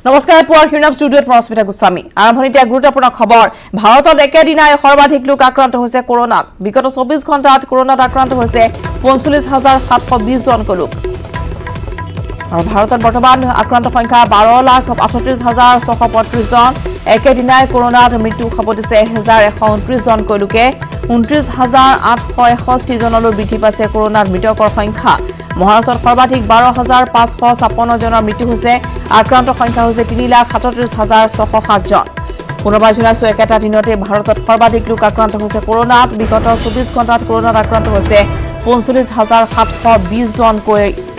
নমস্কাৰ পুৱাৰ হিৰনাম ষ্টুডিঅ'ত মৰস্মিতা গোস্বামী আৰম্ভণিতে গুৰুত্বপূৰ্ণ খবৰ ভাৰতত একেদিনাই সৰ্বাধিক লোক আক্ৰান্ত হৈছে কৰোনাত বিগত 24 ঘণ্টাত কৰোনাত আক্ৰান্ত হৈছে 45720 জন লোক আৰু ভাৰতত বৰ্তমান আক্ৰান্ত সংখ্যা 12,38,635 জন একেদিনাই কৰোনাত মৃত্যু খবৰ দিছে 1129 জন লোকে 29,861 জনলৈ বৃদ্ধি পাইছে কৰোনাত মৃতকৰ সংখ্যা মহাৰাষ্ট্ৰত সৰ্বাধিক 12,556 জনৰ মৃত্যু হৈছে আক্ৰান্ত সংখ্যা হৈছে 3,37,607 জন পুনৰবাৰ জনাইছো একেটা দিনতে ভাৰতত সৰ্বাধিক লোক আক্ৰান্ত হৈছে কৰোনাত বিগত 24 ঘণ্টাত কৰোনাত আক্ৰান্ত হৈছে 45,720 জন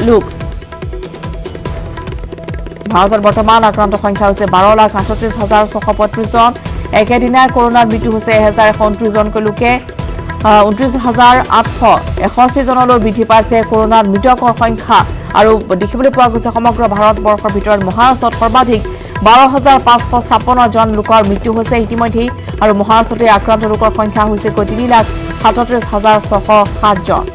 লোক ভাৰতত বৰ্তমান আক্ৰান্ত সংখ্যা হৈছে 12,38,635 জন একেদিনাই কৰোনাত মৃত্যু হৈছে 1129 জন লোকে 29,861 জনলৈ বৃদ্ধি পাইছে কৰোনাত মৃতকৰ সংখ্যা আৰু দেখিবলৈ পোৱা গৈছে সমগ্ৰ ভাৰতবৰ্ষৰ ভিতৰত মহাৰাষ্ট্ৰত সৰ্বাধিক 12,556 জন লোকৰ মৃত্যু হৈছে ইতিমধ্যে আৰু মহাৰাষ্ট্ৰতে আক্ৰান্ত লোকৰ সংখ্যা হৈছে 3,37,607 জন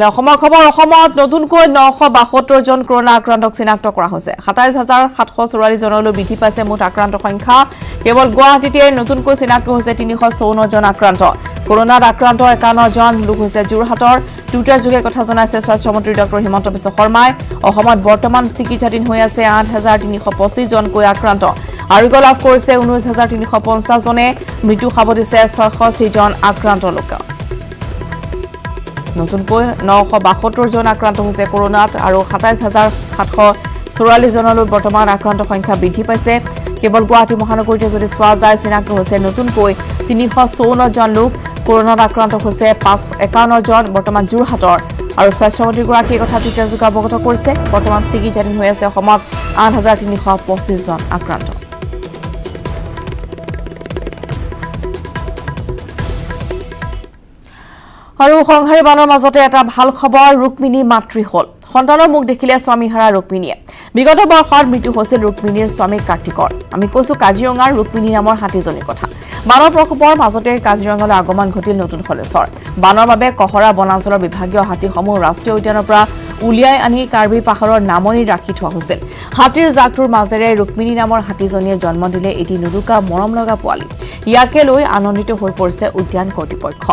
অসমৰ খবৰ অসমত নতুনকৈ 972 জন কৰোনা আক্ৰান্তক চিনাক্ত কৰা হৈছে 27,744 জনলৈ বৃদ্ধি পাইছে মুঠ আক্ৰান্ত সংখ্যা কেৱল গুৱাহাটীতে নতুনকৈ চিনাক্ত হৈছে 354 জন আক্ৰান্ত কৰোনাত আক্ৰান্ত 51 জন লোক হৈছে যোৰহাটৰ টুইটাৰ যোগে কথা জনাইছে স্বাস্থ্য মন্ত্ৰী ডক্টৰ হিমন্ত বিশ্ব শৰ্মাই অসমত বৰ্তমান চিকিৎসাধীন হৈ আছে 8,325 জনকৈ আক্ৰান্ত আৰোগ্য লাভ কৰিছে 19,350 জনে মৃত্যু খবৰ দিছে 66 জন আক্ৰান্ত লোক নতুনকৈ 972 জন আক্ৰান্ত হৈছে কৰোনাত আৰু 27,744 জনলৈ বৰ্তমান আক্ৰান্ত সংখ্যা বৃদ্ধি পাইছে কেৱল গুৱাহাটী মহানগৰীতে যদি চোৱা যায় চিনাক্ত হৈছে নতুনকৈ 354 জন লোক কৰোনাত আক্ৰান্ত হৈছে 551 জন বৰ্তমান যোৰহাটৰ আৰু স্বাস্থ্যমন্ত্ৰীগৰাকীয়ে কথা টুইটাৰ যোগে অৱগত কৰিছে বৰ্তমান চিকিৎসাধীন হৈ আছে অসমত 8,325 জন আক্ৰান্ত আৰু সংহাৰী বানৰ মাজতে এটা ভাল খবৰ ৰুক্মিণী মাতৃ হল সন্তানৰ মুখ দেখিলে স্বামীহাৰা ৰুক্মিণীয়ে বিগত বৰ্ষত মৃত্যু হৈছিল ৰুক্মিণীৰ স্বামী কাৰ্তিকৰ আমি কৈছো কাজিৰঙাৰ ৰুক্মিণী নামৰ হাতীজনীৰ কথা বানৰ প্ৰকোপৰ মাজতে কাজিৰঙালৈ আগমন ঘটিল নতুন খলেশ্বৰ বানৰ বাবে কহৰা বনাঞ্চলৰ বিভাগীয় হাতীসমূহ ৰাষ্ট্ৰীয় উদ্যানৰ পৰা উলিয়াই আনি কাৰ্বি পাহাৰৰ নামনি ৰাখি থোৱা হৈছিল হাতীৰ জাকটোৰ মাজেৰে ৰুক্মিণী নামৰ হাতীজনীয়ে জন্ম দিলে এটি নুৰুকা মৰম লগা পোৱালি ইয়াকে লৈ আনন্দিত হৈ পৰিছে উদ্যান কৰ্তৃপক্ষ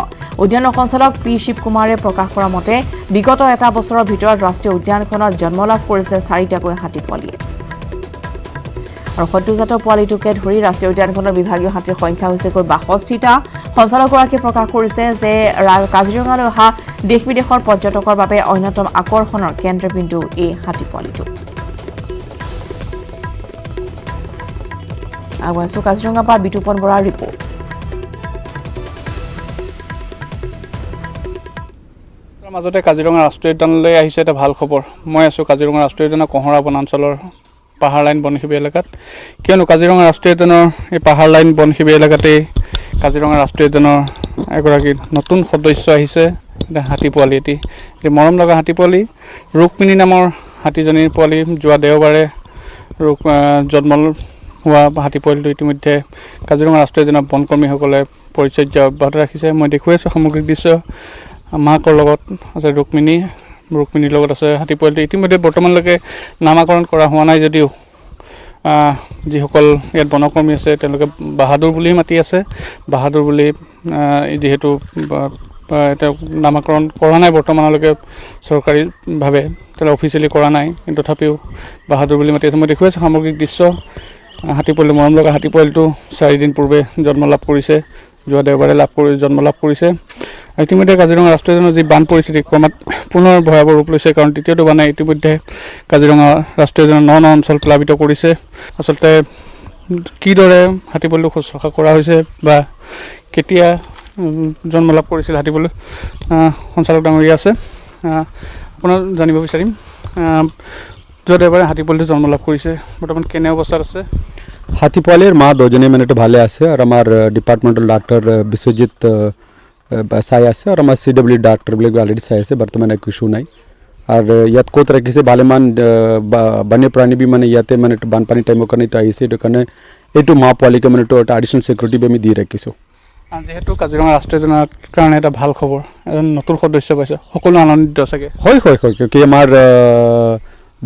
উদ্যানৰ সঞ্চালক পি শিৱ কুমাৰে প্ৰকাশ কৰা মতে বিগত এটা বছৰৰ ভিতৰত ৰাষ্ট্ৰীয় উদ্যানখনত জন্ম লাভ কৰিছে 4টাকৈ হাতী পোৱালিয়ে আৰু সদ্যজাত পোৱালিটোকে ধৰি ৰাষ্ট্ৰীয় উদ্যানখনৰ বিভাগীয় হাতীৰ সংখ্যা হৈছে 62টা সঞ্চালকগৰাকীয়ে প্ৰকাশ কৰিছে যে কাজিৰঙালৈ অহা দেশ বিদেশৰ পৰ্যটকৰ বাবে অন্যতম আকৰ্ষণৰ কেন্দ্ৰবিন্দু এই হাতী পোৱালিটো আগবাইছো কাজিৰঙাৰ পৰা বিতুপন বৰাৰ ৰিপৰ্ট মাজতে কাজিৰঙা ৰাষ্ট্ৰীয় উদ্যানলৈ আহিছে এটা ভাল খবৰ মই আছো কাজিৰঙা ৰাষ্ট্ৰীয় উদ্যানৰ কহৰা বনাঞ্চলৰ পাহাৰ লাইন বনশিবি এলেকাত কিয়নো কাজিৰঙা ৰাষ্ট্ৰীয় উদ্যানৰ এই পাহাৰ লাইন বনশিবি এলেকাতে কাজিৰঙা ৰাষ্ট্ৰীয় উদ্যানৰ এগৰাকী নতুন সদস্য আহিছে হাতী পোৱালি এটি মৰম লগা হাতী পোৱালি ৰুক্মিণী নামৰ হাতীজনীৰ পোৱালি যোৱা দেওবাৰে জন্ম হোৱা হাতী পোৱালিটো ইতিমধ্যে কাজিৰঙা ৰাষ্ট্ৰীয় উদ্যানৰ বনকৰ্মীসকলে পৰিচৰ্যা অব্যাহত ৰাখিছে মই দেখুৱাইছোঁ সামগ্ৰিক দৃশ্য মাকৰ লগত আছে ৰুক্মিণীৰ লগত আছে হাতী পোৱালিটো ইতিমধ্যে বৰ্তমানলৈকে নামাকৰণ কৰা হোৱা নাই যদিও যিসকল ইয়াত বনকৰ্মী আছে তেওঁলোকে বাহাদুৰ বুলি মাতি আছে বাহাদুৰ বুলি যিহেতু তেওঁক নামাকৰণ কৰা নাই বৰ্তমানলৈকে চৰকাৰীভাৱে তেওঁ অফিচিয়েলি কৰা নাই কিন্তু তথাপিও বাহাদুৰ বুলি মাতি আছে মই দেখুৱাইছোঁ সামগ্ৰিক দৃশ্য হাতী পোৱালি মৰম লগা হাতী পোৱালিটো 4 দিন পূৰ্বে জন্ম লাভ কৰিছে যোৱা দেওবাৰে জন্ম লাভ কৰিছে ইতিমধ্যে কাজিৰঙা ৰাষ্ট্ৰীয় উদ্যানৰ যি বান পৰিস্থিতি ক্ৰমাৎ পুনৰ ভয়াৱহ ৰূপ লৈছে কাৰণ দ্বিতীয়টো বানে ইতিমধ্যে কাজিৰঙা ৰাষ্ট্ৰীয় উদ্যানৰ 9 অঞ্চল প্লাবিত কৰিছে আচলতে কিদৰে হাতী পোৱালিটো শুশ্ৰূষা কৰা হৈছে বা কেতিয়া জন্ম লাভ কৰিছিল হাতী পোৱালি সঞ্চালক ডাঙৰীয়া আছে আপোনাৰ জানিব বিচাৰিম যোৱা দেওবাৰে হাতী পোৱালিটো জন্ম লাভ কৰিছে বৰ্তমান কেনে অৱস্থাত আছে হাতী পোৱালিৰ মা দুজনী মিনিট ভালে আছে আৰু আমাৰ ডিপাৰ্টমেণ্টেল ডাক্তৰ বিশ্বজিৎ চাই আছে আৰু আমাৰ CW ডাক্তৰবিলাক অলৰেডি চাই আছে বৰ্তমান একো ইছ্যু নাই আৰু ইয়াত ক'ত ৰাখিছে ভালেমান বন্যপ্ৰাণী বি মানে ইয়াতে মানে বানপানী টাইমৰ কাৰণে আহিছে এইটো কাৰণে এইটো মা পোৱালিকে মানে এটা এডিশ্যনেল ছিকিউৰিটি আমি দি ৰাখিছোঁ যিহেতু কাজিৰঙা ৰাষ্ট্ৰীয় উদ্যানৰ কাৰণে এটা ভাল খবৰ, এজন নতুন সদস্য পাইছে, সকলো আনন্দিত চাগে। হয় কিয় আমাৰ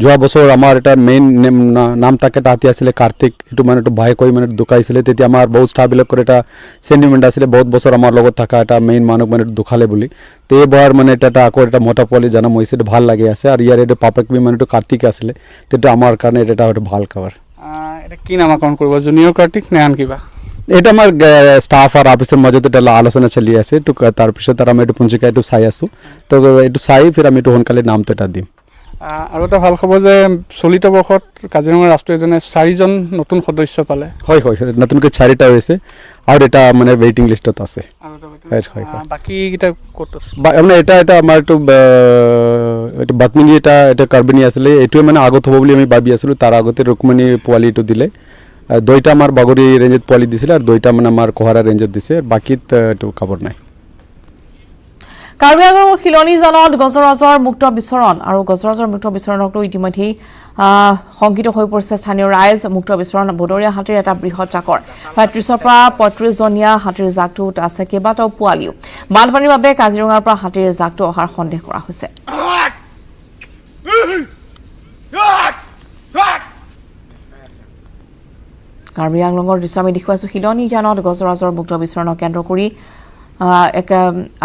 যোৱা বছৰ আমাৰ এটা মেইন নাম তাকে এটা হাতী আছিলে কাৰ্তিক, এইটো মানে এইটো ভাই কৈ মানে ঢুকাইছিলে, তেতিয়া আমাৰ বহুত ষ্টাফবিলাকৰ এটা চেণ্টিমেণ্ট আছিলে, বহুত বছৰ আমাৰ লগত থকা এটা মেইন মানুহ মানে ঢুকালে বুলি। তো এইবাৰ মানে এটা আকৌ এটা মতা পোৱালি জন্ম হৈছে, এইটো ভাল লাগি আছে। আৰু ইয়াৰ এইটো পাপেক মানে এইটো কাৰ্তিক আছিলে, তেতিয়া আমাৰ কাৰণে এটা ভাল খবৰ। এটা কি নামাকৰণ কৰিব, জুনিয়ৰ কাৰ্তিক নে আন কিবা? এটা আমাৰ ষ্টাফ আৰু অফিচৰ মাজত এটা আলোচনা চলি আছে, তো তাৰপিছত আৰু আমি এইটো পঞ্জিকা এইটো চাই আছোঁ, তো এইটো চাই ফিৰ আমি এইটো সোনকালে নামটো এটা দিম। আৰু এটা ভাল খবৰ যে চলিত বৰ্ষত কাজিৰঙা ৰাষ্ট্ৰীয় উদ্যানে 4জন নতুন সদস্য পালে। হয় নতুনকৈ 4টা হৈছে আৰু এটা মানে ৱেইটিং লিষ্টত আছে। বাকীকেইটা ক'ত আছে? মানে এটা আমাৰ এইটো বাতমিনী এটা কাৰ্বিনী আছিলে, এইটোৱে মানে আগত হ'ব বুলি আমি ভাবি আছিলোঁ, তাৰ আগতে ৰুক্মণী পোৱালিটো দিলে। 2টা আমাৰ বাগৰি ৰেঞ্জত পোৱালি দিছিলে আৰু 2টা মানে আমাৰ কোহাৰা ৰেঞ্জত দিছে, বাকীত এইটো খবৰ নাই। কাৰ্বি আংলঙৰ শিলনী জানত গজৰাজৰ মুক্ত বিচৰণ আৰু গজৰাজৰ মুক্ত বিচৰণকটো ইতিমধ্যেই শংকিত হৈ পৰিছে স্থানীয় ৰাইজ। মুক্ত বিচৰণ বনৰীয়া হাতীৰ এটা বৃহৎ জাকৰ, প্ৰায় 30ৰ পৰা 35জনীয়া হাতীৰ জাকটোত আছে কেইবাটাও পোৱালিও। বানপানীৰ বাবে কাজিৰঙাৰ পৰা হাতীৰ জাকটো অহাৰ সন্দেহ কৰা হৈছে। কাৰ্বি আংলঙৰ দৃশ্য আমি দেখুৱাইছো, শিলনী জানত গজৰাজৰ মুক্ত বিচৰণক কেন্দ্ৰ কৰি এক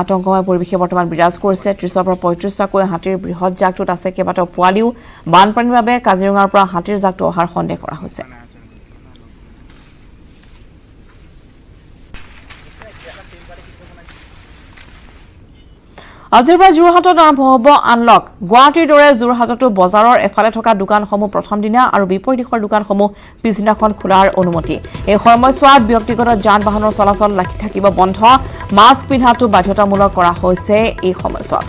আতংকময় পৰিৱেশে বৰ্তমান বিৰাজ কৰিছে। 30ৰ পৰা 35টাকৈ হাতীৰ বৃহৎ জাকটোত আছে কেইবাটাও পোৱালিও। বানপানীৰ বাবে কাজিৰঙাৰ পৰা হাতীৰ জাকটো অহাৰ সন্দেহ কৰা হৈছে। আজিৰ পৰা যোৰহাটত আৰম্ভ হ'ব আনলক। গুৱাহাটীৰ দৰে যোৰহাটতো বজাৰৰ এফালে থকা দোকানসমূহ প্ৰথম দিনা আৰু বিপৰীত দিশৰ দোকানসমূহ পিছদিনাখন খোলাৰ অনুমতি। এই সময়ছোৱাত ব্যক্তিগত যান বাহনৰ চলাচল থাকিব বন্ধ। মাস্ক পিন্ধাটো বাধ্যতামূলক কৰা হৈছে এই সময়ছোৱাত।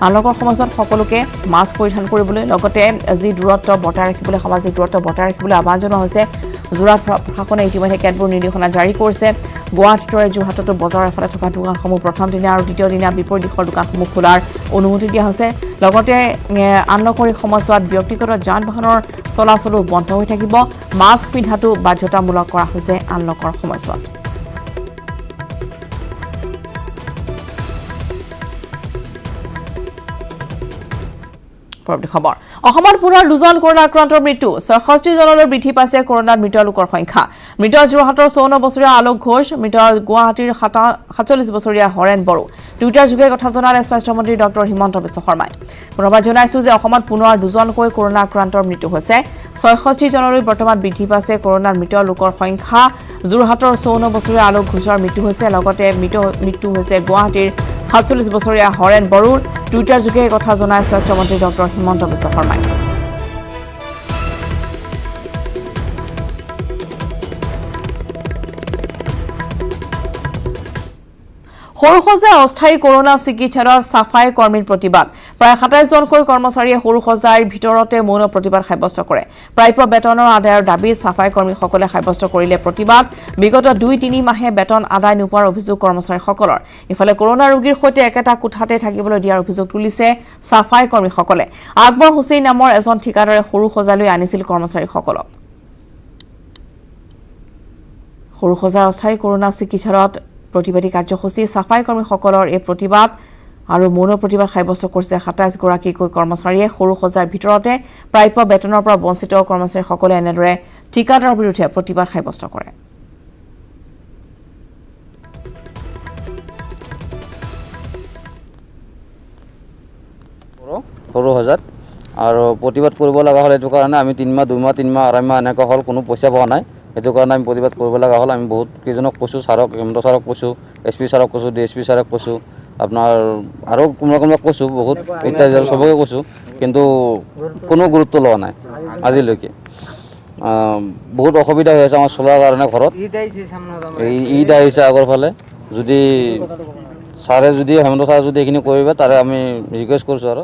আনলকৰ সময়ছোৱাত সকলোকে মাস্ক পৰিধান কৰিবলৈ, লগতে যি দূৰত্ব বৰ্তাই ৰাখিবলৈ, সামাজিক দূৰত্ব বৰ্তাই ৰাখিবলৈ আহ্বান জনোৱা হৈছে। যোৰহাট প্ৰশাসনে ইতিমধ্যে কেতবোৰ নিৰ্দেশনা জাৰি কৰিছে। গুৱাহাটীৰ দৰে যোৰহাটতো বজাৰৰ এফালে থকা দোকানসমূহ প্ৰথম দিনা আৰু দ্বিতীয় দিনা বিপৰীত দিশৰ দোকানসমূহ খোলাৰ অনুমতি দিয়া হৈছে। লগতে আনলকৰ এই সময়ছোৱাত ব্যক্তিগত যান বাহনৰ চলাচলো বন্ধ হৈ থাকিব। মাস্ক পিন্ধাটো বাধ্যতামূলক কৰা হৈছে আনলকৰ সময়ছোৱাত। খবৰ অসমত পুনৰ 2জন কৰোনা আক্ৰান্তৰ মৃত্যু, 66জনলৈ বৃদ্ধি পাইছে কৰোনাত মৃত লোকৰ সংখ্যা। মৃত যোৰহাটৰ 54 বছৰীয়া আলোক ঘোষ, মৃত গুৱাহাটীৰ 47 বছৰীয়া হৰেণ বড়ো। টুইটাৰ যোগে কথা জনালে স্বাস্থ্যমন্ত্ৰী ডক্টৰ হিমন্ত বিশ্ব শৰ্মাই। পুনৰবাৰ জনাইছো যে অসমত পুনৰ 2জনকৈ কৰোনা আক্ৰান্তৰ মৃত্যু হৈছে। 66জনলৈ বৰ্তমান বৃদ্ধি পাইছে কৰোনাত মৃত লোকৰ সংখ্যা। যোৰহাটৰ 54 বছৰীয়া আলোক ঘোষৰ মৃত্যু হৈছে, লগতে মৃত্যু হৈছে গুৱাহাটীৰ 47 বছৰীয়া হৰেণ বড়োৰ। টুইটাৰ যোগে কথা জনায় স্বাস্থ্যমন্ত্ৰী ডক্টৰ হিমন্ত বিশ্ব শৰ্মাই। সৰুসজাই অস্থায়ী কৰোনা চিকিৎসালয়ৰ চাফাই কৰ্মীৰ প্ৰতিবাদ। প্ৰায় 27জনকৈ কৰ্মচাৰীয়ে সৰুসজাইৰ ভিতৰতে মৌন প্ৰতিবাদ সাব্যস্ত কৰে। প্ৰাপ্য বেতনৰ আদায়ৰ দাবীত চাফাই কৰ্মীসকলে সাব্যস্ত কৰিলে প্ৰতিবাদ। বিগত 2-3 মাহে বেতন আদায় নোপোৱাৰ অভিযোগ কৰ্মচাৰীসকলৰ। ইফালে কৰোনা ৰোগীৰ সৈতে একেটা কোঠাতে থাকিবলৈ দিয়াৰ অভিযোগ তুলিছে চাফাই কৰ্মীসকলে। আকবৰ হুছেইন নামৰ এজন ঠিকাদাৰে সৰুসজাইলৈ আনিছিল কৰ্মচাৰীসকলক। সৰুসজাই অস্থায়ী কৰোনা চিকিৎসালয়ত প্ৰতিবাদী কাৰ্যসূচী। চাফাই কৰ্মীসকলৰ এই প্ৰতিবাদ আৰু মৌন প্ৰতিবাদ সাব্যস্ত কৰিছে 27গৰাকীকৈ কৰ্মচাৰীয়ে। সৰুসজাইৰ ভিতৰতে প্ৰাপ্য বেতনৰ পৰা বঞ্চিত কৰ্মচাৰীসকলে এনেদৰে ঠিকাদাৰৰ বিৰুদ্ধে প্ৰতিবাদ সাব্যস্ত কৰে। সৰুসজাত আৰু প্ৰতিবাদ কৰিব লগা হ'ল এইটো কাৰণে আমি 3 মাহ 2 মাহ 3 মাহ 2.5 মাহ এনেকুৱা হ'ল কোনো পইচা পোৱা নাই। সেইটো কাৰণে আমি প্ৰতিবাদ কৰিব লগা হ'ল। আমি বহুত কেইজনক কৈছোঁ, ছাৰক হিমন্ত ছাৰক কৈছোঁ, SP ছাৰক কৈছোঁ, DSP ছাৰক কৈছোঁ, আপোনাৰ আৰু কোনোবা কৈছোঁ, বহুত ইত্যাদি চবকে কৈছোঁ, কিন্তু কোনো গুৰুত্ব লোৱা নাই আজিলৈকে। বহুত অসুবিধা হৈ আছে আমাৰ চলাৰ কাৰণে ঘৰত। ঈদ আহিছে আগৰ ফালে, যদি ছাৰে যদি হিমন্ত ছাৰে যদি এইখিনি কৰিব তাৰে আমি ৰিকুৱেষ্ট কৰিছোঁ আৰু।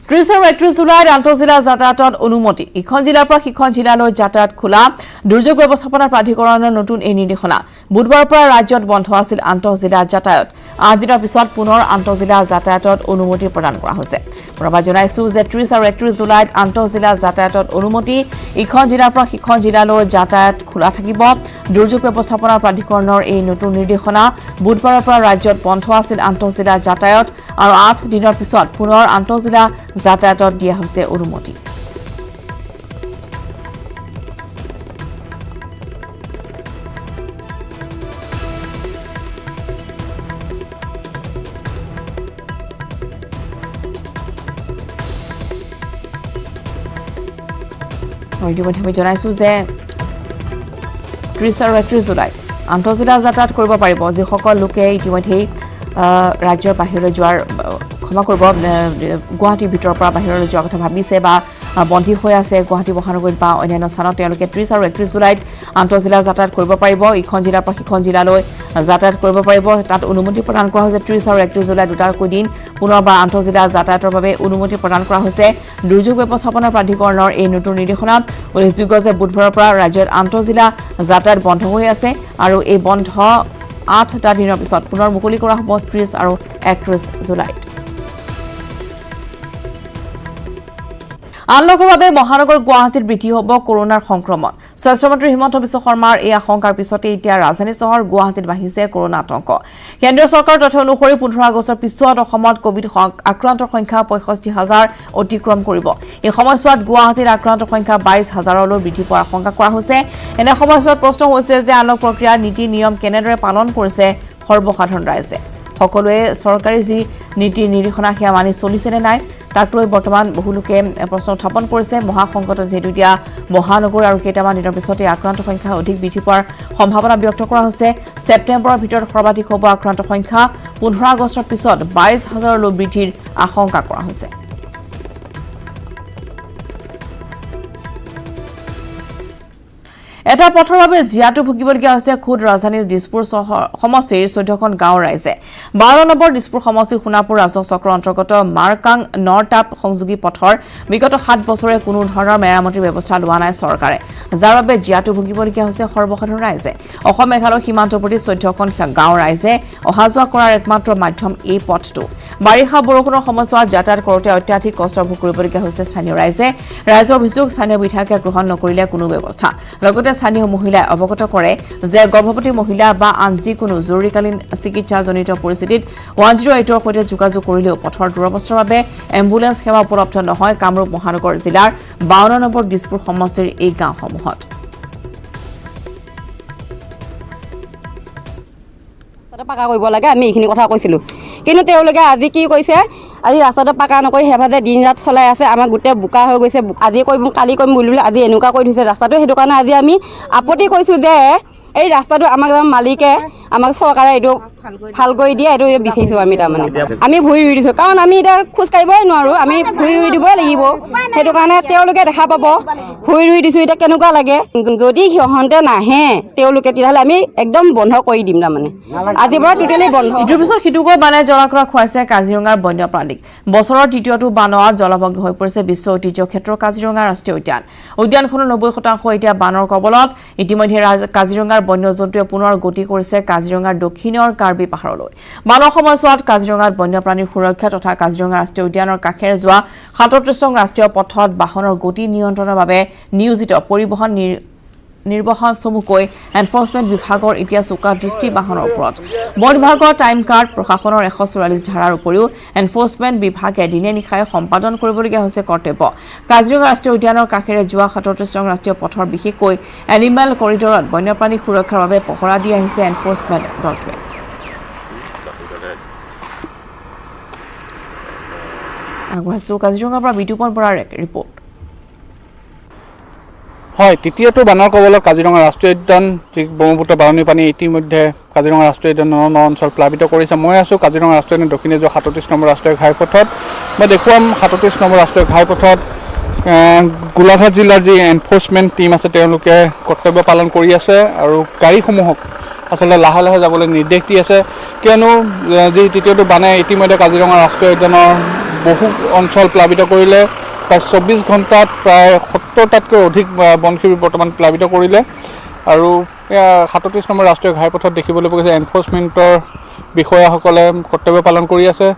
30 আৰু 31 জুলাইত আন্তঃজিলা যাতায়াতত অনুমতি ইখন জিলাৰ পৰা সিখন জিলালৈ যাতায়াত খোলা দুৰ্যোগ ব্যৱস্থাপনা প্ৰাধিকৰণৰ নতুন এই নিৰ্দেশনা বুধবাৰৰ পৰা ৰাজ্যত বন্ধ আছিল আন্তঃজিলা যাতায়াত 8 দিনৰ পিছত পুনৰ আন্তঃজিলা যাতায়াতত অনুমতি প্ৰদান কৰা হৈছে পুনৰবাৰ জনাইছো যে 30 আৰু 31 জুলাইত আন্তঃজিলা যাতায়াতত অনুমতি ইখন জিলাৰ পৰা সিখন জিলালৈ যাতায়াত খোলা থাকিব দুৰ্যোগ ব্যৱস্থাপনা প্ৰাধিকৰণৰ এই নতুন নিৰ্দেশনা বুধবাৰৰ পৰা ৰাজ্যত বন্ধ আছিল আন্তঃজিলা যাতায়াত আৰু 8 দিনৰ পিছত পুনৰ আন্তঃজিলা যাতায়াতত দিয়া হৈছে অনুমতি ইতিমধ্যে আমি জনাইছো যে 30 আৰু 31 জুলাইত আন্তঃজিলা যাতায়াত কৰিব পাৰিব যিসকল লোকে ইতিমধ্যে ৰাজ্যৰ বাহিৰলৈ যোৱাৰ ক্ষমা কৰিব গুৱাহাটীৰ ভিতৰৰ পৰা বাহিৰলৈ যোৱাৰ কথা ভাবিছে বা বন্দী হৈ আছে গুৱাহাটী মহানগৰীত বা অন্যান্য স্থানত তেওঁলোকে 30 আৰু 31 জুলাইত আন্তঃজিলা যাতায়াত কৰিব পাৰিব ইখন জিলাৰ পৰা সিখন জিলালৈ যাতায়াত কৰিব পাৰিব তাত অনুমতি প্ৰদান কৰা হৈছে 30 আৰু 31 জুলাই দুটাকৈ দিন পুনৰবাৰ আন্তঃজিলা যাতায়াতৰ বাবে অনুমতি প্ৰদান কৰা হৈছে দুৰ্যোগ ব্যৱস্থাপনা প্ৰাধিকৰণৰ এই নতুন নিৰ্দেশনা উল্লেখযোগ্য যে বুধবাৰৰ পৰা ৰাজ্যত আন্তঃজিলা যাতায়াত বন্ধ হৈ আছে আৰু এই বন্ধ 8টা দিনৰ পিছত পুনৰ মুকলি কৰা হ'ব 30 আৰু 31 জুলাইত আনলকৰ বাবে মহানগৰ গুৱাহাটীত বৃদ্ধি হ'ব কৰোনাৰ সংক্ৰমণ স্বাস্থ্যমন্ত্ৰী হিমন্ত বিশ্ব শৰ্মাৰ এই আশংকাৰ পিছতে এতিয়া ৰাজধানী চহৰ গুৱাহাটীত বাঢ়িছে কৰোনা আতংক কেন্দ্ৰীয় চৰকাৰৰ তথ্য অনুসৰি 15 আগষ্টৰ পিছত অসমত কোভিড আক্ৰান্তৰ সংখ্যা 65,000 অতিক্ৰম কৰিব এই সময়ছোৱাত গুৱাহাটীৰ আক্ৰান্তৰ সংখ্যা 22,000লৈ বৃদ্ধি পোৱাৰ আশংকা কৰা হৈছে এনে সময়ছোৱাত প্ৰশ্ন হৈছে যে আনলক প্ৰক্ৰিয়াৰ নীতি নিয়ম কেনেদৰে পালন কৰিছে সৰ্বসাধাৰণ ৰাইজে সকলোৱে চৰকাৰী যি নীতি নিৰ্দেশনা সেয়া মানি চলিছে নে নাই তাক লৈ বৰ্তমান বহু লোকে প্ৰশ্ন উত্থাপন কৰিছে মহাসংকটত যেহেতু এতিয়া মহানগৰ আৰু কেইটামান দিনৰ পিছতে আক্ৰান্ত সংখ্যা অধিক বৃদ্ধি পোৱাৰ সম্ভাৱনা ব্যক্ত কৰা হৈছে ছেপ্টেম্বৰৰ ভিতৰত সৰ্বাধিক হ'ব আক্ৰান্ত সংখ্যা 15 আগষ্টৰ পিছত 22,000লৈ বৃদ্ধিৰ আশংকা কৰা হৈছে এটা পথৰ বাবে জিয়াটো ভুগিবলগীয়া হৈছে খুদ ৰাজধানী দিছপুৰ সমষ্টিৰ 14খন গাঁৱৰ ৰাইজে 12 নম্বৰ দিছপুৰ সমষ্টিৰ সোণাপুৰ ৰাজহ চক্ৰ অন্তৰ্গত মাৰকাং নৰটাপ সংযোগী পথৰ বিগত 7 বছৰে কোনো ধৰণৰ মেৰামতিৰ ব্যৱস্থা লোৱা নাই চৰকাৰে যাৰ বাবে জিয়াটো ভুগিবলগীয়া হৈছে সৰ্বসাধাৰণ ৰাইজে অসম মেঘালয় সীমান্তৱৰ্তী 14খন গাঁৱৰ ৰাইজে অহা যোৱা কৰাৰ একমাত্ৰ মাধ্যম এই পথটো বাৰিষা বৰষুণৰ সময়ছোৱাত যাতায়াত কৰোঁতে অত্যাধিক কষ্ট ভোগ কৰিবলগীয়া হৈছে স্থানীয় ৰাইজে ৰাইজৰ অভিযোগ স্থানীয় বিধায়কে গ্ৰহণ নকৰিলে কোনো ব্যৱস্থা লগতে স্থানীয় মহিলাই অৱগত কৰে যে গৰ্ভৱতী মহিলা বা আন যিকোনো জৰুৰীকালীন চিকিৎসাজনিত পৰিস্থিতিত 108ৰ সৈতে যোগাযোগ কৰিলেও পথৰ দুৰৱস্থাৰ বাবে এম্বুলেন্স সেৱা উপলব্ধ নহয় কামৰূপ মহানগৰ জিলাৰ 52 নম্বৰ দিছপুৰ সমষ্টিৰ এই গাঁওসমূহত পাকা কৰিব লাগে আমি এইখিনি কথা কৈছিলোঁ কিন্তু তেওঁলোকে আজি কি কৈছে আজি ৰাস্তাটো পাকা নকৰি সেইভাগে দিন ৰাত চলাই আছে আমাৰ গোটেই বোকা হৈ গৈছে আজি কৰিম কালি কৰিম বুলি আজি এনেকুৱা কৰি থৈছে ৰাস্তাটো সেইটো কাৰণে আজি আমি আপত্তি কৰিছোঁ যে এই ৰাস্তাটো আমাক মালিকে আমাক চৰকাৰে এইটো ভাল কৰি দিয়ে এইটো বিচাৰিছোঁ আমি তাৰমানে আমি ভুই ৰুই দিছোঁ কাৰণ আমি এতিয়া খোজ কাঢ়িবই নোৱাৰোঁ আমি ভুই ৰুই দিবই লাগিব সেইটো কাৰণে তেওঁলোকে দেখা পাব ভুই ৰুই দিছোঁ এতিয়া কেনেকুৱা লাগে যদি সিহঁতে নাহে তেওঁলোকে তেতিয়াহ'লে আমি একদম বন্ধ কৰি দিম তাৰমানে আজিৰ পৰা টোটেলি বন্ধ ইটোৰ পিছত সিটোকৈ বানে জলাক্ৰা খুৱাইছে কাজিৰঙাৰ বন্যপ্ৰাণীক বছৰৰ তৃতীয়টো বানত জলমগ্ন হৈ পৰিছে বিশ্ব ঐতিহ্য ক্ষেত্ৰ কাজিৰঙা ৰাষ্ট্ৰীয় উদ্যান উদ্যানখনৰ 90% এতিয়া বানৰ কবলত ইতিমধ্যে কাজিৰঙাৰ বন্যজন্তুৱে পুনৰ গতি কৰিছে কাজিৰঙাৰ দক্ষিণৰ কাৰ্বি পাহাৰলৈ বানৰ সময়ছোৱাত কাজিৰঙাত বন্যপ্ৰাণীৰ সুৰক্ষা তথা কাজিৰঙা ৰাষ্ট্ৰীয় উদ্যানৰ কাষেৰে যোৱা 37 ৰাষ্ট্ৰীয় পথত বাহনৰ গতি নিয়ন্ত্ৰণৰ বাবে নিয়োজিত পৰিবহণ নিৰ্বাহন চমুকৈ এনফৰ্চমেণ্ট বিভাগৰ এতিয়া চোকা দৃষ্টি বাহনৰ ওপৰত বন বিভাগৰ টাইম কাৰ্ড প্ৰশাসনৰ 144 ধাৰাৰ উপৰিও এনফৰ্চমেণ্ট বিভাগে দিনে নিশাই সম্পাদন কৰিবলগীয়া হৈছে কৰ্তব্য কাজিৰঙা ৰাষ্ট্ৰীয় উদ্যানৰ কাষেৰে যোৱা 37 ৰাষ্ট্ৰীয় পথৰ বিশেষকৈ এনিমেল কৰিডৰত বন্যপ্ৰাণী সুৰক্ষাৰ বাবে পহৰা দি আহিছে এনফৰ্চমেণ্ট দলটোৱে আগবঢ়াইছোঁ কাজিৰঙাৰ পৰা বিতুপন বৰাৰ ৰিপৰ্ট হয় তৃতীয়টো বানৰ কবলত কাজিৰঙা ৰাষ্ট্ৰীয় উদ্যান যি ব্ৰহ্মপুত্ৰ বাৰণী পানী ইতিমধ্যে কাজিৰঙা ৰাষ্ট্ৰীয় উদ্যানৰ ন অঞ্চল প্লাবিত কৰিছে মই আছোঁ কাজিৰঙা ৰাষ্ট্ৰীয় উদ্যানৰ দক্ষিণে যোৱা 37 নম্বৰ ৰাষ্ট্ৰীয় ঘাইপথত মই দেখুৱাম 37 নম্বৰ ৰাষ্ট্ৰীয় ঘাইপথত গোলাঘাট জিলাৰ যি এনফৰ্চমেণ্ট টীম আছে তেওঁলোকে কৰ্তব্য পালন কৰি আছে আৰু গাড়ীসমূহক আচলতে লাহে লাহে যাবলৈ নিৰ্দেশ দি আছে কিয়নো যি তৃতীয়টো বানে ইতিমধ্যে কাজিৰঙা ৰাষ্ট্ৰীয় উদ্যানৰ বহু অঞ্চল প্লাবিত কৰিলে। প্ৰায় 24 ঘণ্টাত প্ৰায় 70টাতকৈ অধিক বন শিবিৰ বৰ্তমান প্লাবিত কৰিলে। আৰু 37 নম্বৰ ৰাষ্ট্ৰীয় ঘাইপথত দেখিবলৈ পোৱা গৈছে এনফৰ্চমেণ্টৰ বিষয়াসকলে কৰ্তব্য পালন কৰি আছে।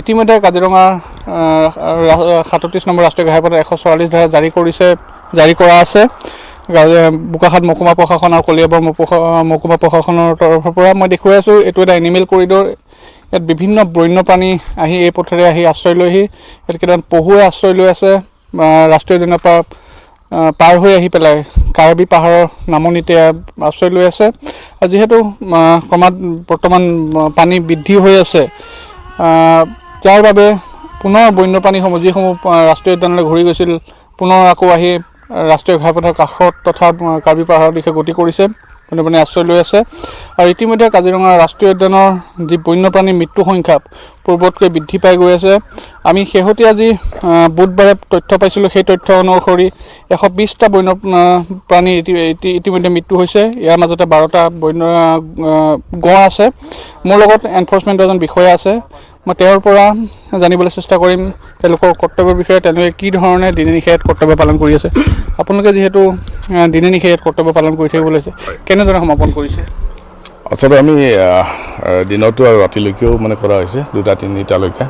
ইতিমধ্যে কাজিৰঙাৰ 37 নম্বৰ ৰাষ্ট্ৰীয় ঘাইপথত 144 ধাৰা জাৰি কৰা আছে। বোকাখাট মহকুমা প্ৰশাসন আৰু কলিয়াবৰ মহকুমা প্ৰশাসনৰ তৰফৰ পৰা মই দেখুৱাই আছোঁ, এইটো এটা এনিমেল কৰিডৰ। ইয়াত বিভিন্ন বন্যপ্ৰাণী আহি এই পথেৰে আহি আশ্ৰয় লৈহি। ইয়াত কেইটামান পহুৱে আশ্ৰয় লৈ আছে। ৰাষ্ট্ৰীয় উদ্যানৰ পৰা পাৰ হৈ আহি পেলাই কাৰ্বি পাহাৰৰ নামনিতে আশ্ৰয় লৈ আছে। আৰু যিহেতু ক্ৰমাৎ বৰ্তমান পানী বৃদ্ধি হৈ আছে, যাৰ বাবে পুনৰ বন্যপ্ৰাণীসমূহ যিসমূহ ৰাষ্ট্ৰীয় উদ্যানলৈ ঘূৰি গৈছিল পুনৰ আকৌ আহি ৰাষ্ট্ৰীয় ঘাইপথৰ কাষত তথা কাৰ্বি পাহাৰৰ দিশে গতি কৰিছে, বন্যপ্ৰাণী আশ্ৰয় লৈ আছে। আৰু ইতিমধ্যে কাজিৰঙা ৰাষ্ট্ৰীয় উদ্যানৰ যি বন্যপ্ৰাণীৰ মৃত্যু সংখ্যা পূৰ্বতকৈ বৃদ্ধি পাই গৈ আছে। আমি শেহতীয়া যি বুধবাৰে তথ্য পাইছিলোঁ, সেই তথ্য অনুসৰি 120টা বন্যপ্ৰাণী ইতিমধ্যে মৃত্যু হৈছে। ইয়াৰ মাজতে 12টা গঁড় আছে। মোৰ লগত এনফৰ্চমেণ্টৰ এজন বিষয়া আছে, মই তেওঁৰ পৰা জানিবলৈ চেষ্টা কৰিম তেওঁলোকৰ কৰ্তব্যৰ বিষয়ে, তেওঁলোকে কি ধৰণে দিনে নিশাই ইয়াত কৰ্তব্য পালন কৰি আছে। আপোনালোকে যিহেতু দিনে নিশাই ইয়াত কৰ্তব্য পালন কৰি থাকিব লৈছে, কেনেদৰে সমাপন কৰিছে? আচলতে আমি দিনতো আৰু ৰাতিলৈকেও মানে কৰা হৈছে, 2-3টালৈকে।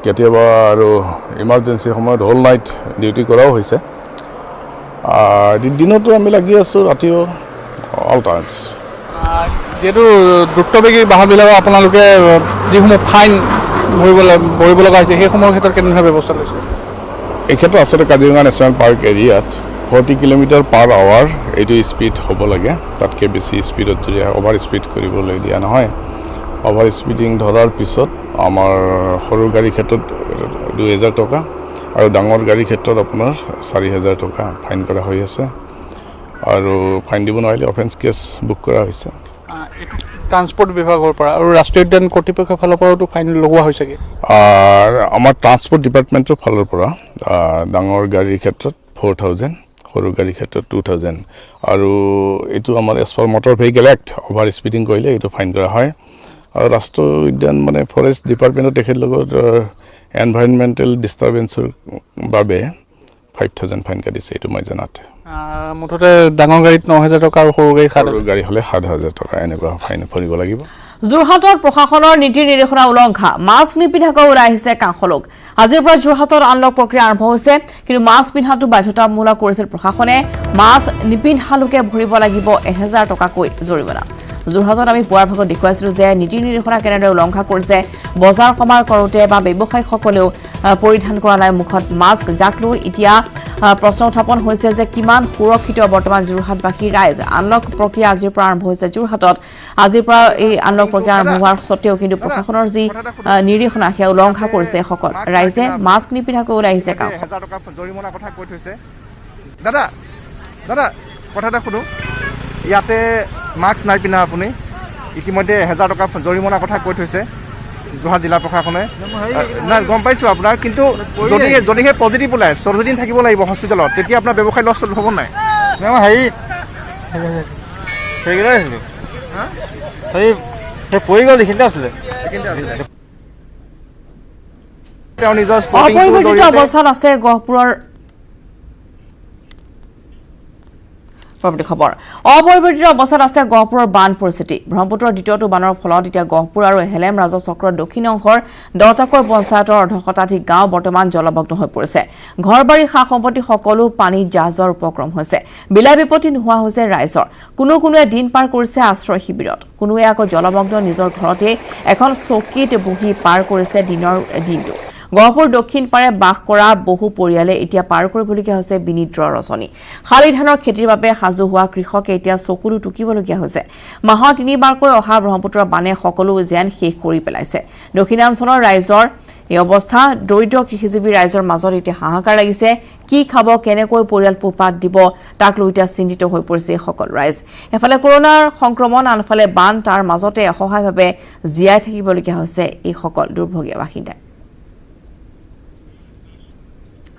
কেতিয়াবা আৰু ইমাৰ্জেঞ্চি সময়ত হোল নাইট ডিউটি কৰাও হৈছে। দিনতো আমি লাগি আছোঁ, ৰাতিও অল টাইমছ। যিহেতু দ্ৰুতবেগী বাহনবিলাকক আপোনালোকে যিসমূহ ফাইন ভৰিব লগা হৈছে, সেইসমূহৰ ক্ষেত্ৰত কেনেধৰণৰ ব্যৱস্থা লৈছে? এই ক্ষেত্ৰত আচলতে কাজিৰঙা নেশ্যনেল পাৰ্ক এৰিয়াত 40 কিলোমিটাৰ/আৱাৰ এইটো স্পীড হ'ব লাগে। তাতকৈ বেছি স্পীডত যদি অভাৰ স্পীড কৰিবলৈ দিয়া নহয়। অভাৰ স্পীডিং ধৰাৰ পিছত আমাৰ সৰু গাড়ীৰ ক্ষেত্ৰত 2000 টকা আৰু ডাঙৰ গাড়ীৰ ক্ষেত্ৰত আপোনাৰ 4000 টকা ফাইন কৰা হৈ আছে। আৰু ফাইন দিব নোৱাৰিলে অফেন্স কেছ বুক কৰা হৈছে। ট্ৰান্সপৰ্ট বিভাগৰ পৰা আৰু ৰাষ্ট্ৰীয় উদ্যান কৰ্তৃপক্ষৰ ফালৰ পৰাওতো ফাইন লগোৱা হৈছেগৈ। আমাৰ ট্ৰান্সপৰ্ট ডিপাৰ্টমেণ্টৰ ফালৰ পৰা ডাঙৰ গাড়ীৰ ক্ষেত্ৰত 4000, সৰু গাড়ীৰ ক্ষেত্ৰত 2000। আৰু এইটো আমাৰ as per motor vehicle act, over speeding কৰিলে এইটো ফাইন কৰা হয়। আৰু ৰাষ্ট্ৰীয় উদ্যান মানে ফৰেষ্ট ডিপাৰ্টমেণ্টৰ তেখেতলোকৰ এনভাইৰনমেণ্টেল ডিষ্টাৰ্বেঞ্চৰ বাবে 5000 ফাইন কাটিছে, এইটো মই জনাত। মুঠতে ডাঙৰ গাড়ীত 9000 টকা আৰু সৰু গাড়ী হ'লে 7000 টকা এনেকুৱা ফাইন ভৰিব লাগিব। যোৰহাটত প্ৰশাসনৰ নীতি নিৰ্দেশনা উলংঘা, মাস্ক নিপিন্ধাকৈ ওলাই আহিছে কাংশ লোক। আজিৰ পৰা যোৰহাটত আনলক প্ৰক্ৰিয়া আৰম্ভ হৈছে, কিন্তু মাস্ক পিন্ধাটো বাধ্যতামূলক কৰিছিল প্ৰশাসনে। মাস্ক নিপিন্ধা লোকে ভৰিব লাগিব 1000 টকাকৈ জৰিমনা। যোৰহাটত আমি পুৱাৰ ভাগত দেখুৱাইছিলোঁ যে নীতি নিৰ্দেশনা কেনেদৰে উলংঘা কৰিছে। বজাৰ সমাৰ কৰোঁতে বা ব্যৱসায়ীসকলেও পৰিধান কৰা নাই মুখত মাস্ক, যাক লৈ এতিয়া প্ৰশ্ন উত্থাপন হৈছে যে কিমান সুৰক্ষিত বৰ্তমান যোৰহাটবাসীৰ ৰাইজ। আনলক প্ৰক্ৰিয়া আজিৰ পৰা আৰম্ভ হৈছে যোৰহাটত। আজিৰ পৰা এই আনলক প্ৰক্ৰিয়া আৰম্ভ হোৱাৰ স্বত্তেও কিন্তু প্ৰশাসনৰ যি নিৰ্দেশনা সেয়া উলংঘা কৰিছে সকল ৰাইজে। মাস্ক নিপিন্ধাকৈ ওলাই আহিছে গাঁও। 1000 টকা জৰিমনা কথা কৈ থৈছে। দাদা কথা এটা শুনো, ইয়াতে মাস্ক নাই পিন্ধা আপুনি, ইতিমধ্যে 1000 টকা জৰিমনা কথা কৈ থৈছে যোৰহাট জিলা প্ৰশাসনে। নাই গম পাইছোঁ আপোনাৰ, কিন্তু যদিহে পজিটিভ ওলায় 14 দিন থাকিব লাগিব হস্পিটেলত, তেতিয়া আপোনাৰ ব্যৱসায় লছ হ'ব নাই? পৰি গ'ল, এইখিনিতে আছিলে। তেওঁ নিজৰ অপৰিৱৰ্তিত অৱস্থাত আছে গহপুৰৰ খবৰ। অপৰিৱৰ্তিত অৱস্থাত আছে গহপুৰৰ বান পৰিস্থিতি। ব্ৰহ্মপুত্ৰৰ দ্বিতীয়টো বানৰ ফলত এতিয়া গহপুৰ আৰু হেলেম ৰাজচক্ৰৰ দক্ষিণ অংশৰ 10টাকৈ পঞ্চায়তৰ 1.5 শতাধিক গাঁও বৰ্তমান জলমগ্ন হৈ পৰিছে। ঘৰবাৰী সা সম্পত্তি সকলো পানীত জাহ যোৱাৰ উপক্ৰম হৈছে। বিলাই বিপত্তি নোহোৱা হৈছে ৰাইজৰ। কোনোৱে দিন পাৰ কৰিছে আশ্ৰয় শিবিৰত, কোনোৱে আকৌ জলমগ্ন নিজৰ ঘৰতে এখন চকীত বহি পাৰ কৰিছে দিনৰ দিনটো। গহপুৰ দক্ষিণ পাৰে বাস কৰা বহু পৰিয়ালে এতিয়া পাৰ কৰিবলগীয়া হৈছে বিনিদ্ৰ ৰচনী। শালি ধানৰ খেতিৰ বাবে সাজু হোৱা কৃষকে এতিয়া চকুলো টুকিবলগীয়া হৈছে। মাহৰ 3বাৰকৈ অহা ব্ৰহ্মপুত্ৰৰ বানে সকলো যেন শেষ কৰি পেলাইছে। দক্ষিণাঞ্চলৰ ৰাইজৰ এই অৱস্থা, দৰিদ্ৰ কৃষিজীৱী ৰাইজৰ মাজত এতিয়া হাহাকাৰ লাগিছে। কি খাব, কেনেকৈ পৰিয়াল পোহপাত দিব, তাক লৈ এতিয়া চিন্তিত হৈ পৰিছে সকলো ৰাইজ। এফালে কৰোনাৰ সংক্ৰমণ, আনফালে বান, তাৰ মাজতে অসহায়ভাৱে জীয়াই থাকিবলগীয়া হৈছে এইসকল দুৰ্ভগীয়া বাসিন্দাই।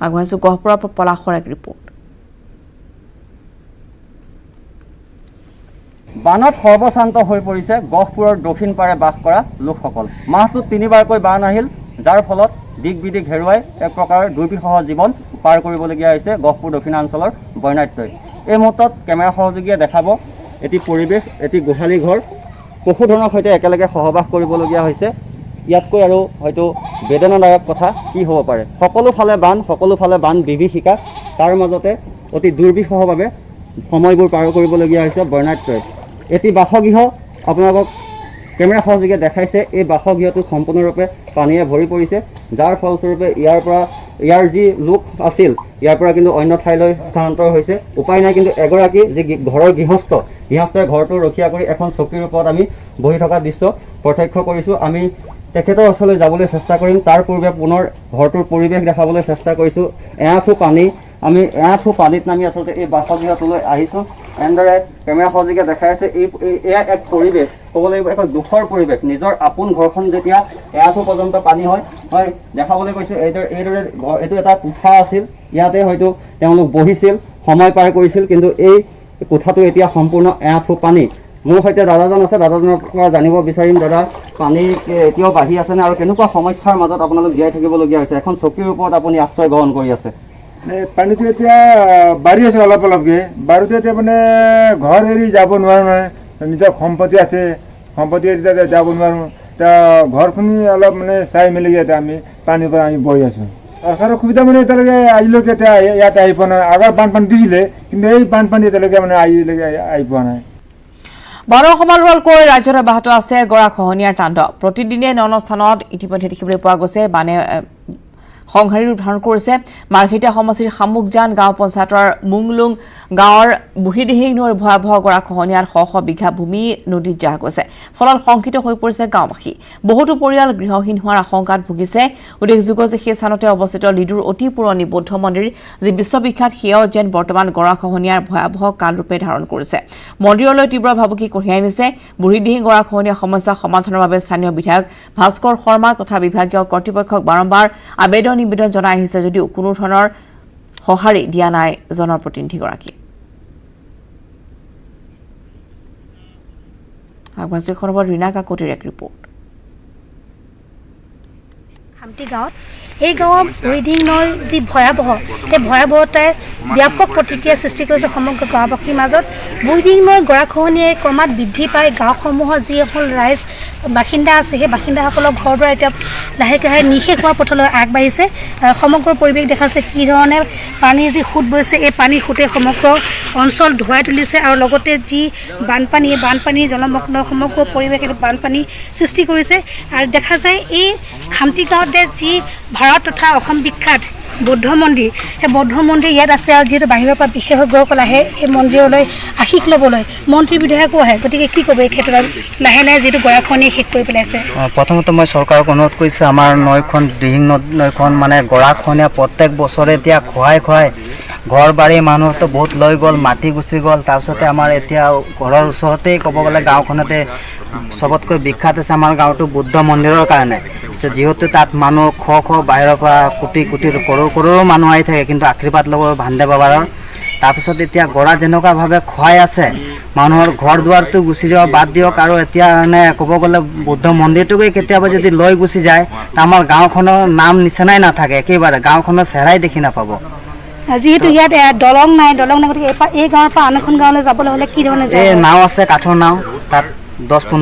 আগবঢ়াইছো গহপুৰৰ পৰা পলাশৰ এক ৰিপৰ্ট। বানত সৰ্বশান্ত হৈ পৰিছে গহপুৰৰ দক্ষিণ পাৰে বাস কৰা লোকসকল। মাহটোত 3বাৰকৈ বান আহিল, যাৰ ফলত দিক বিদিক হেৰুৱাই এক প্ৰকাৰ দুৰ্বিষহ জীৱন পাৰ কৰিবলগীয়া হৈছে গহপুৰ দক্ষিণাঞ্চলৰ বৰ্ণাঢ্যই। এই মুহূৰ্তত কেমেৰা সহযোগীয়ে দেখাব এটি পৰিৱেশ, এটি গোহালি ঘৰ পশুধনৰ সৈতে একেলগে সহবাস কৰিবলগীয়া হৈছে। ইয়াতকৈ আৰু হয়তো বেদনাদায়ক কথা কি হ'ব পাৰে। সকলোফালে বান বিভীষিকা, তাৰ মাজতে অতি দুৰ্বিষহভাৱে সময়বোৰ পাৰ কৰিবলগীয়া হৈছে বৰ্ণাঢ্যই। এটি বাসগৃহ আপোনালোকক কেমেৰা সহযোগীয়ে দেখাইছে, এই বাসগৃহটো সম্পূৰ্ণৰূপে পানীৰে ভৰি পৰিছে, যাৰ ফলস্বৰূপে ইয়াৰ যি লোক আছিল ইয়াৰ পৰা কিন্তু অন্য ঠাইলৈ স্থানান্তৰ হৈছে। উপায় নাই, কিন্তু এগৰাকী যি ঘৰৰ গৃহস্থই ঘৰটো ৰক্ষা কৰি এখন চকীৰ ওপৰত আমি বহি থকা দৃশ্য প্ৰত্যক্ষ কৰিছোঁ। আমি তেখেতৰ ওচৰলৈ যাবলৈ চেষ্টা কৰিম, তাৰ পূৰ্বে পুনৰ ঘৰটোৰ পৰিৱেশ দেখাবলৈ চেষ্টা কৰিছোঁ। আমি এআঁঠু পানীত নামি আচলতে এই বাসগৃহটোলৈ আহিছোঁ। এনেদৰে কেমেৰা সহযোগীয়ে দেখাই আছে এয়া এক পৰিৱেশ, ক'ব লাগিব এক দুখৰ পৰিৱেশ। নিজৰ আপোন ঘৰখন যেতিয়া এআঁঠু পৰ্যন্ত পানী হয় দেখাবলৈ কৈছোঁ। এইদৰে এইটো এটা কোঠা আছিল, ইয়াতে হয়তো তেওঁলোক বহিছিল, সময় পাৰ কৰিছিল, কিন্তু এই কোঠাটো এতিয়া সম্পূৰ্ণ এআঁঠু পানী। মোৰ সৈতে দাদাজন আছে, দাদাজনৰ পৰা জানিব বিচাৰিম, দাদা পানী এতিয়াও বাঢ়ি আছেনে আৰু কেনেকুৱা সমস্যাৰ মাজত আপোনালোক জীয়াই থাকিবলগীয়া হৈছে? এখন চকীৰ ওপৰত আপুনি আশ্ৰয় গ্ৰহণ কৰি আছে। পানীটো এতিয়া বাঢ়ি আছে অলপ অলপকৈ। বাঢ়োতে এতিয়া মানে ঘৰ এৰি যাব নোৱাৰোঁ নহয়, নিজৰ সম্পত্তি আছে, সম্পত্তি এৰি যাব নোৱাৰোঁ। এতিয়া ঘৰখিনি অলপ মানে চাই মেলি এতিয়া আমি পানীৰ পৰা আমি বহি আছোঁ। চৰকাৰৰ সুবিধা মানে এতিয়ালৈকে আজিলৈকে এতিয়া ইয়াতে আহি পোৱা নাই। আগৰ বানপানী দিছিলে, কিন্তু এই বানপানী এতিয়ালৈকে মানে আজিলৈকে আহি পোৱা নাই। বানৰ সমান্তৰালকৈ ৰাজ্যত অব্যাহত আছে গৰাখহনীয়াৰ তাণ্ডৱ। প্ৰতিদিনে ন স্থানত ইতিমধ্যে দেখিবলৈ পোৱা গৈছে বানে সংহাৰী ৰূপ ধাৰণ কৰিছে। মাৰ্ঘেৰিটা সমষ্টিৰ শামুকজান গাঁও পঞ্চায়তৰ মুংলুং গাঁৱৰ বুঢ়ীদিহিং নৈৰ ভয়াৱহ গৰাখহনীয়াত শ শ বিঘা ভূমি নদীত জাহ গৈছে। ফলত শংকিত হৈ পৰিছে গাঁওবাসী। বহুতো পৰিয়াল গৃহহীন হোৱাৰ আশংকাত ভুগিছে। উল্লেখযোগ্য যে সেই স্থানতে অৱস্থিত লিডুৰ অতি পুৰণি বৌদ্ধ মন্দিৰ, যি বিশ্ববিখ্যাত সেয়াও যেন বৰ্তমান গৰাখহনীয়াৰ ভয়াৱহ কালৰূপে ধাৰণ কৰিছে। মন্দিৰলৈ তীব্ৰ ভাবুকি কঢ়িয়াই আনিছে। বুঢ়ীদিহিং গৰাখহনীয়া সমস্যা সমাধানৰ বাবে স্থানীয় বিধায়ক ভাস্কৰ শৰ্মা তথা বিভাগীয় কৰ্তৃপক্ষক বাৰম্বাৰ নিবেদন জনাই আহিছে যদিও কোনো ধৰণৰ সঁহাৰি দিয়া নাই জনপ্ৰতিনিধিগৰাকীয়ে। আগবাঢ়িছে খবৰ ৰীনা কাকতিৰ এক ৰিপৰ্ট। খামটি গাঁৱত এই গাঁৱৰ বুঢ়ীদিহিং নৈৰ যি ভয়াৱহ, এই ভয়াৱহতাই ব্যাপক প্ৰতিক্ৰিয়া সৃষ্টি কৰিছে সমগ্ৰ গাঁওবাসীৰ মাজত। বুঢ়ীদিহিং নৈৰ গৰাখহনীয়াই ক্ৰমাৎ বৃদ্ধি পাই গাঁওসমূহৰ যিসকল বাসিন্দা আছে, সেই বাসিন্দাসকলৰ ঘৰ দুৱাৰ এতিয়া লাহেকৈ নিঃশেষ হোৱাৰ পথলৈ আগবাঢ়িছে। সমগ্ৰ পৰিৱেশ দেখাইছে কি ধৰণে পানীৰ যি সোঁত বৈছে, এই পানীৰ সোঁতে সমগ্ৰ অঞ্চল ধুৱাই তুলিছে আৰু লগতে যি বানপানী জলমগ্ন সমগ্ৰ পৰিৱেশ বানপানী সৃষ্টি কৰিছে। আৰু দেখা যায় এই খামটি গাঁৱতে যি ভাৰত তথা অসম বিখ্যাত বৌদ্ধ মন্দিৰ, সেই বৌদ্ধ মন্দিৰ ইয়াত আছে আৰু যিহেতু বাহিৰৰ পৰা বিশেষজ্ঞসকল আহে এই মন্দিৰলৈ আশীষ ল'বলৈ, মন্ত্ৰী বিধায়কো আহে। গতিকে কি ক'ব এই ক্ষেত্ৰত লাহে লাহে যিটো গৰাখহনীয়ে শেষ কৰি পেলাইছে? প্ৰথমতে মই চৰকাৰক অনুৰোধ কৰিছোঁ, আমাৰ নৈখন দিহিং নৈখন মানে গৰাখহনীয়া প্ৰত্যেক বছৰে এতিয়া খোৱাই ঘৰ বাৰী মানুহতো বহুত লৈ গ'ল, মাটি গুচি গ'ল। তাৰপিছতে আমাৰ এতিয়া ঘৰৰ ওচৰতেই ক'ব গ'লে গাঁওখনতে চবতকৈ বিখ্যাত আছে আমাৰ গাঁৱটো বুদ্ধ মন্দিৰৰ কাৰণে। যিহেতু তাত মানুহ বাহিৰৰ পৰা কোটি কৰোৰো মানুহ আহি থাকে, কিন্তু আশীৰ্বাদ ল'ব ভান্দে বাবাৰ। তাৰপিছত এতিয়া গৰা যেনেকুৱাভাৱে খুৱাই আছে, মানুহৰ ঘৰ দুৱাৰটো গুচি যোৱা বাদ দিয়ক, আৰু এতিয়া মানে ক'ব গ'লে বুদ্ধ মন্দিৰটোকে কেতিয়াবা যদি লৈ গুচি যায়, তা আমাৰ গাঁওখনৰ নাম নিচিনাই নাথাকে, একেবাৰে গাঁওখনৰ চেহেৰাই দেখি নাপাব। যিহেতু ইয়াত দলং নাই, গতিকে এই গাঁৱৰ পৰা আন এখন গাঁৱলৈ যাবলৈ হ'লে কি ধৰণে? এই নাও আছে, কাঠৰ নাও, তাত 10-15